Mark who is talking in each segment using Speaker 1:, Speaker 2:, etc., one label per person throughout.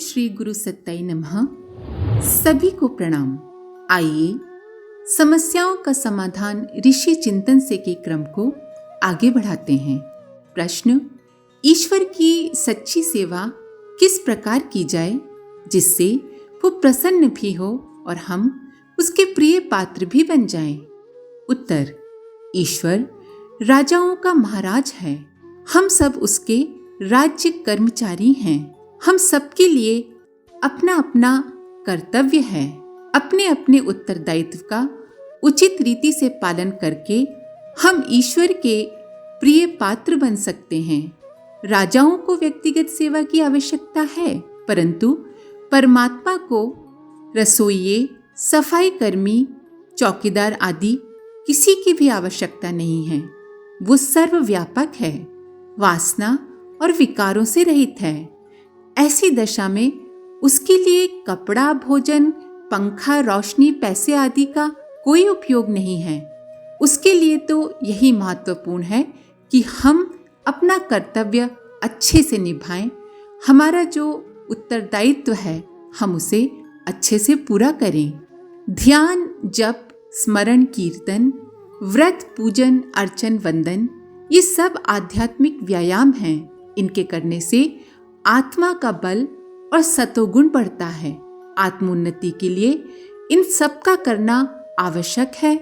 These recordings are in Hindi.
Speaker 1: श्री गुरु सत्ताई नमः। सभी को प्रणाम। आइए समस्याओं का समाधान ऋषि चिंतन से के क्रम को आगे बढ़ाते हैं। प्रश्न: ईश्वर की सच्ची सेवा किस प्रकार की जाए जिससे वो प्रसन्न भी हो और हम उसके प्रिय पात्र भी बन जाएं? उत्तर: ईश्वर राजाओं का महाराज है। हम सब उसके राज्य कर्मचारी हैं। हम सबके लिए अपना अपना कर्तव्य है। अपने अपने उत्तरदायित्व का उचित रीति से पालन करके हम ईश्वर के प्रिय पात्र बन सकते हैं। राजाओं को व्यक्तिगत सेवा की आवश्यकता है, परंतु परमात्मा को रसोइये, सफाई कर्मी, चौकीदार आदि किसी की भी आवश्यकता नहीं है। वो सर्वव्यापक है, वासना और विकारों से रहित है। ऐसी दशा में उसके लिए कपड़ा, भोजन, पंखा, रोशनी, पैसे आदि का कोई उपयोग नहीं है। उसके लिए तो यही महत्वपूर्ण है कि हम अपना कर्तव्य अच्छे से निभाएं। हमारा जो उत्तरदायित्व है हम उसे अच्छे से पूरा करें। ध्यान, जप, स्मरण, कीर्तन, व्रत, पूजन, अर्चन, वंदन ये सब आध्यात्मिक व्यायाम हैं। इनके करने से आत्मा का बल और सतोगुण बढ़ता है। आत्मोन्नति के लिए इन सब का करना आवश्यक है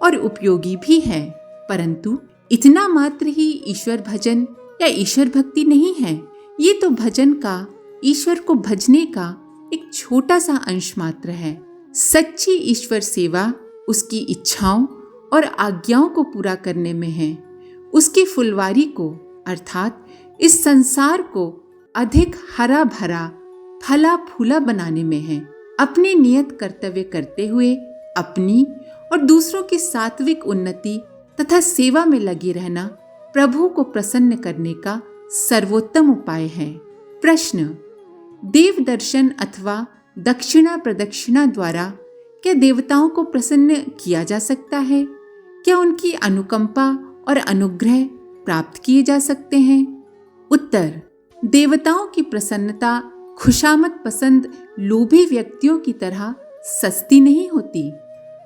Speaker 1: और उपयोगी भी है, परंतु इतना मात्र ही ईश्वर भजन या ईश्वर भक्ति नहीं है। ये तो भजन का, ईश्वर को भजने का एक छोटा सा अंश मात्र है। सच्ची ईश्वर सेवा उसकी इच्छाओं और आज्ञाओं को पूरा करने में है। उसकी फुलवारी को अर्थात इस संसार को अधिक हरा भरा, फला फूला बनाने में है। अपने नियत कर्तव्य करते हुए अपनी और दूसरों की सात्विक उन्नति तथा सेवा में लगे रहना प्रभु को प्रसन्न करने का सर्वोत्तम उपाय है। प्रश्न: देव दर्शन अथवा दक्षिणा प्रदक्षिणा द्वारा क्या देवताओं को प्रसन्न किया जा सकता है? क्या उनकी अनुकंपा और अनुग्रह प्राप्त किए जा सकते हैं? उत्तर: देवताओं की प्रसन्नता खुशामद पसंद लोभी व्यक्तियों की तरह सस्ती नहीं होती।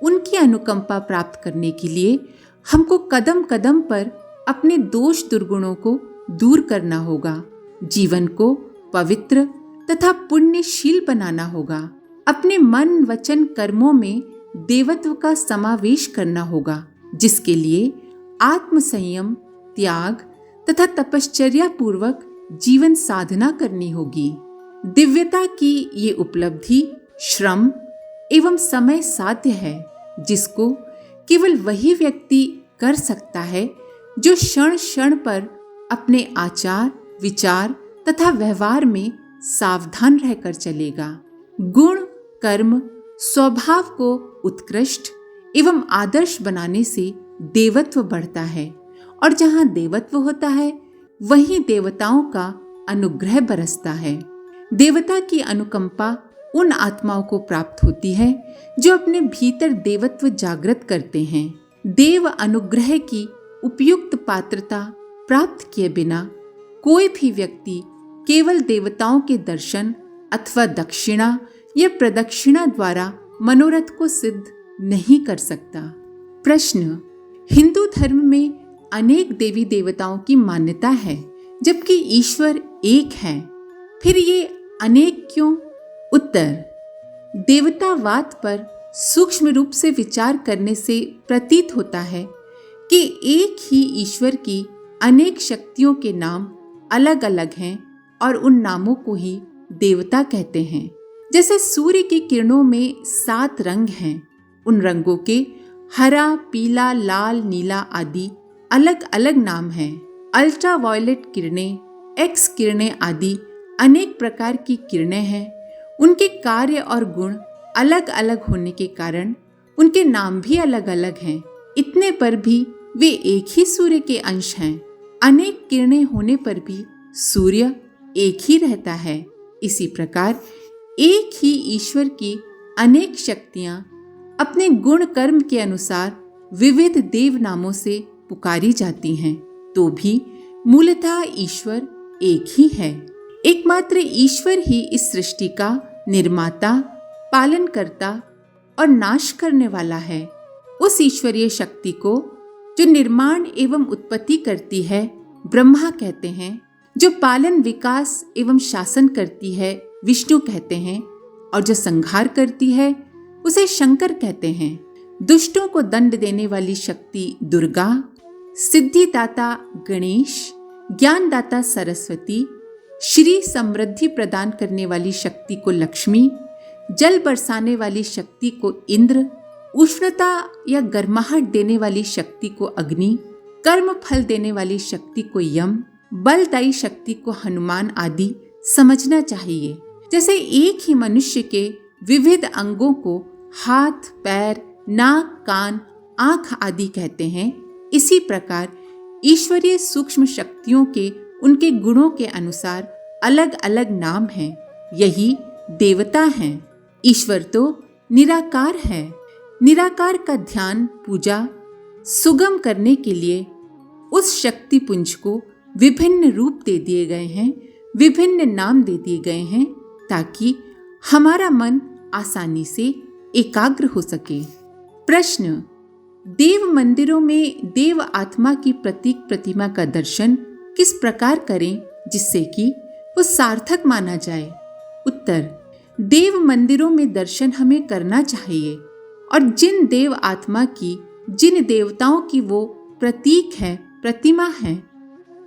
Speaker 1: उनकी अनुकंपा प्राप्त करने के लिए हमको कदम कदम पर अपने दोष दुर्गुणों को दूर करना होगा। जीवन को पवित्र तथा पुण्यशील बनाना होगा। अपने मन, वचन, कर्मों में देवत्व का समावेश करना होगा, जिसके लिए आत्मसंयम, त्याग तथा तपश्चर्या पूर्वक जीवन साधना करनी होगी। दिव्यता की ये उपलब्धि श्रम एवं समय साध्य है, जिसको केवल वही व्यक्ति कर सकता है जो क्षण क्षण पर अपने आचार, विचार तथा व्यवहार में सावधान रहकर चलेगा। गुण, कर्म, स्वभाव को उत्कृष्ट एवं आदर्श बनाने से देवत्व बढ़ता है, और जहाँ देवत्व होता है वहीं देवताओं का अनुग्रह बरसता है। देवता की अनुकंपा उन आत्माओं को प्राप्त होती है जो अपने भीतर देवत्व जागृत करते हैं। देव अनुग्रह की उपयुक्त पात्रता प्राप्त किए बिना कोई भी व्यक्ति केवल देवताओं के दर्शन अथवा दक्षिणा या प्रदक्षिणा द्वारा मनोरथ को सिद्ध नहीं कर सकता। प्रश्न: हिंदू धर्म में अनेक देवी देवताओं की मान्यता है, जबकि ईश्वर एक है, फिर ये अनेक क्यों? उत्तर: देवतावाद पर सूक्ष्म रूप से विचार करने से प्रतीत होता है कि एक ही ईश्वर की अनेक शक्तियों के नाम अलग अलग हैं और उन नामों को ही देवता कहते हैं। जैसे सूर्य की किरणों में 7 रंग हैं, उन रंगों के हरा, पीला, लाल, नीला आदि अलग अलग नाम हैं। अल्ट्रावायलेट किरणें, एक्स किरणें आदि अनेक प्रकार की किरणें हैं। उनके कार्य और गुण अलग अलग होने के कारण उनके नाम भी अलग अलग हैं। इतने पर भी वे एक ही सूर्य के अंश हैं। अनेक किरणें होने पर भी सूर्य एक ही रहता है। इसी प्रकार एक ही ईश्वर की अनेक शक्तियां अपने गुण कर्म के अनुसार विविध देव नामों से पुकारी जाती हैं, तो भी मूलतः ईश्वर एक ही है। एकमात्र ईश्वर ही इस सृष्टि का निर्माता, पालनकर्ता और नाश करने वाला है। उस ईश्वरीय शक्ति को जो निर्माण एवं उत्पत्ति करती है ब्रह्मा कहते हैं, जो पालन, विकास एवं शासन करती है विष्णु कहते हैं, और जो संहार करती है उसे शंकर कहते हैं। दुष्टों को दंड देने वाली शक्ति दुर्गा, सिद्धिदाता गणेश, ज्ञानदाता सरस्वती, श्री समृद्धि प्रदान करने वाली शक्ति को लक्ष्मी, जल बरसाने वाली शक्ति को इंद्र, उष्णता या गर्माहट देने वाली शक्ति को अग्नि, कर्म फल देने वाली शक्ति को यम, बलदायी शक्ति को हनुमान आदि समझना चाहिए। जैसे एक ही मनुष्य के विविध अंगों को हाथ, पैर, नाक, कान, आंख आदि कहते हैं, इसी प्रकार ईश्वरीय सूक्ष्म शक्तियों के उनके गुणों के अनुसार अलग अलग नाम हैं। यही देवता हैं। ईश्वर तो निराकार है। निराकार का ध्यान, पूजा सुगम करने के लिए उस शक्ति पुंज को विभिन्न रूप दे दिए गए हैं, विभिन्न नाम दे दिए गए हैं, ताकि हमारा मन आसानी से एकाग्र हो सके। प्रश्न: देव मंदिरों में देव आत्मा की प्रतीक प्रतिमा का दर्शन किस प्रकार करें जिससे कि वो सार्थक माना जाए? उत्तर: देव मंदिरों में दर्शन हमें करना चाहिए, और जिन देव आत्मा की, जिन देवताओं की वो प्रतीक है, प्रतिमा है,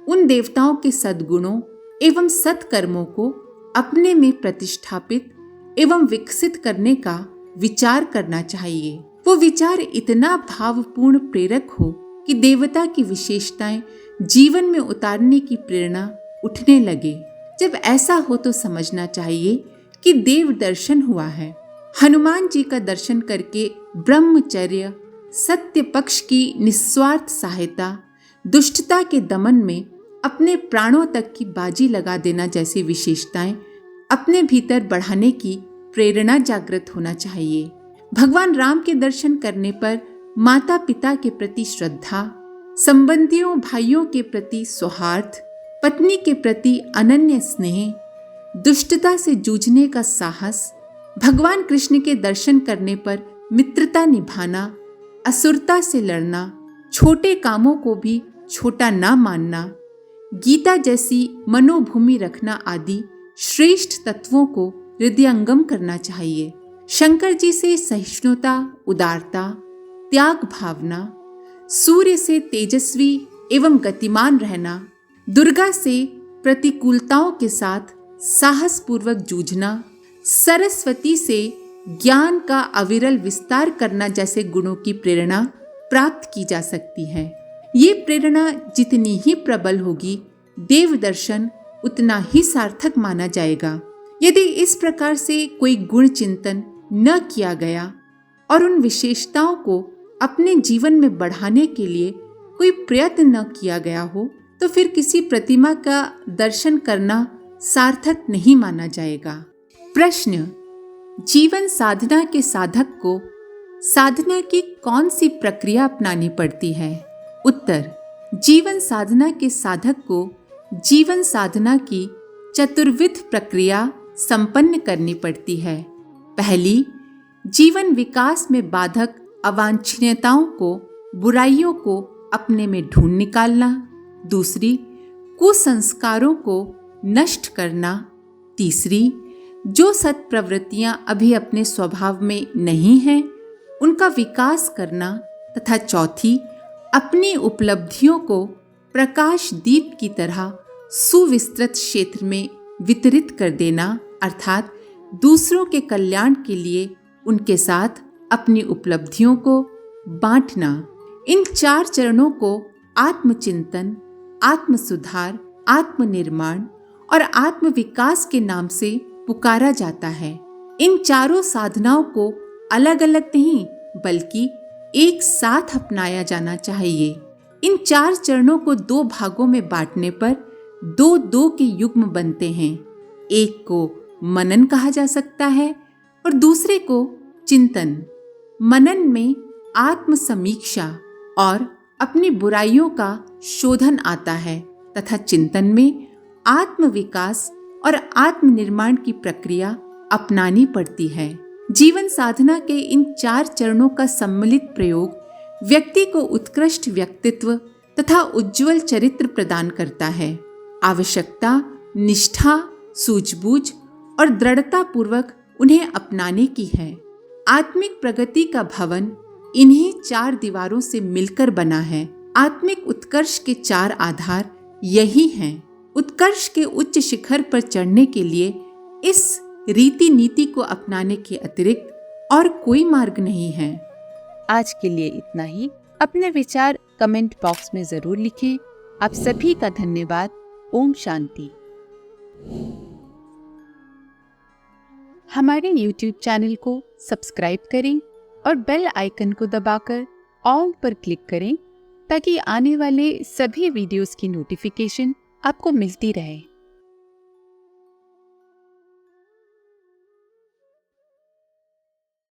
Speaker 1: उन देवताओं के सद्गुणों एवं सत्कर्मों को अपने में प्रतिष्ठापित एवं विकसित करने का विचार करना चाहिए। वो विचार इतना भावपूर्ण प्रेरक हो कि देवता की विशेषताएं जीवन में उतारने की प्रेरणा उठने लगे। जब ऐसा हो तो समझना चाहिए कि देव दर्शन हुआ है। हनुमान जी का दर्शन करके ब्रह्मचर्य, सत्य पक्ष की निस्वार्थ सहायता, दुष्टता के दमन में अपने प्राणों तक की बाजी लगा देना जैसी विशेषताएं अपने भीतर बढ़ाने की प्रेरणा जागृत होना चाहिए। भगवान राम के दर्शन करने पर माता पिता के प्रति श्रद्धा, संबंधियों भाइयों के प्रति सौहार्द, पत्नी के प्रति अनन्य स्नेह, दुष्टता से जूझने का साहस, भगवान कृष्ण के दर्शन करने पर मित्रता निभाना, असुरता से लड़ना, छोटे कामों को भी छोटा ना मानना, गीता जैसी मनोभूमि रखना आदि श्रेष्ठ तत्वों को हृदयंगम करना चाहिए। शंकर जी से सहिष्णुता, उदारता, त्याग भावना, सूर्य से तेजस्वी एवं गतिमान रहना, दुर्गा से प्रतिकूलताओं के साथ साहस पूर्वक जूझना, सरस्वती से ज्ञान का अविरल विस्तार करना जैसे गुणों की प्रेरणा प्राप्त की जा सकती है। ये प्रेरणा जितनी ही प्रबल होगी, देव दर्शन उतना ही सार्थक माना जाएगा। यदि इस प्रकार से कोई गुण चिंतन न किया गया और उन विशेषताओं को अपने जीवन में बढ़ाने के लिए कोई प्रयत्न न किया गया हो, तो फिर किसी प्रतिमा का दर्शन करना सार्थक नहीं माना जाएगा। प्रश्न: जीवन साधना के साधक को साधना की कौन सी प्रक्रिया अपनानी पड़ती है? उत्तर: जीवन साधना के साधक को जीवन साधना की चतुर्विध प्रक्रिया संपन्न करनी पड़ती है। पहली, जीवन विकास में बाधक अवांछनीयताओं को, बुराइयों को अपने में ढूंढ निकालना। दूसरी, कुसंस्कारों को नष्ट करना। तीसरी, जो सत्प्रवृत्तियां अभी अपने स्वभाव में नहीं हैं, उनका विकास करना। तथा चौथी, अपनी उपलब्धियों को प्रकाश दीप की तरह सुविस्तृत क्षेत्र में वितरित कर देना, अर्थात दूसरों के कल्याण के लिए उनके साथ अपनी उपलब्धियों को बांटना। इन 4 चरणों को आत्मचिंतन, आत्मसुधार, आत्मनिर्माण और आत्मविकास के नाम से पुकारा जाता है। इन चारों साधनाओं को अलग अलग नहीं बल्कि एक साथ अपनाया जाना चाहिए। इन 4 चरणों को 2 भागों में बांटने पर 2-2 के युग्म बनते हैं। एक को मनन कहा जा सकता है और दूसरे को चिंतन। मनन में आत्म समीक्षा और अपनी बुराइयों का शोधन आता है तथा चिंतन में आत्म विकास और आत्मनिर्माण की प्रक्रिया अपनानी पड़ती है। जीवन साधना के इन 4 चरणों का सम्मिलित प्रयोग व्यक्ति को उत्कृष्ट व्यक्तित्व तथा उज्जवल चरित्र प्रदान करता है। आवश्यकता निष्ठा, सूझबूझ और दृढ़ता पूर्वक उन्हें अपनाने की है। आत्मिक प्रगति का भवन इन्हीं 4 दीवारों से मिलकर बना है। आत्मिक उत्कर्ष के 4 आधार यही हैं। उत्कर्ष के उच्च शिखर पर चढ़ने के लिए इस रीति नीति को अपनाने के अतिरिक्त और कोई मार्ग नहीं है।
Speaker 2: आज के लिए इतना ही। अपने विचार कमेंट बॉक्स में जरूर लिखें। आप सभी का धन्यवाद। ओम शांति। हमारे YouTube चैनल को सब्सक्राइब करें और बेल आइकन को दबाकर ऑल पर क्लिक करें ताकि आने वाले सभी वीडियोस की नोटिफिकेशन आपको मिलती रहे।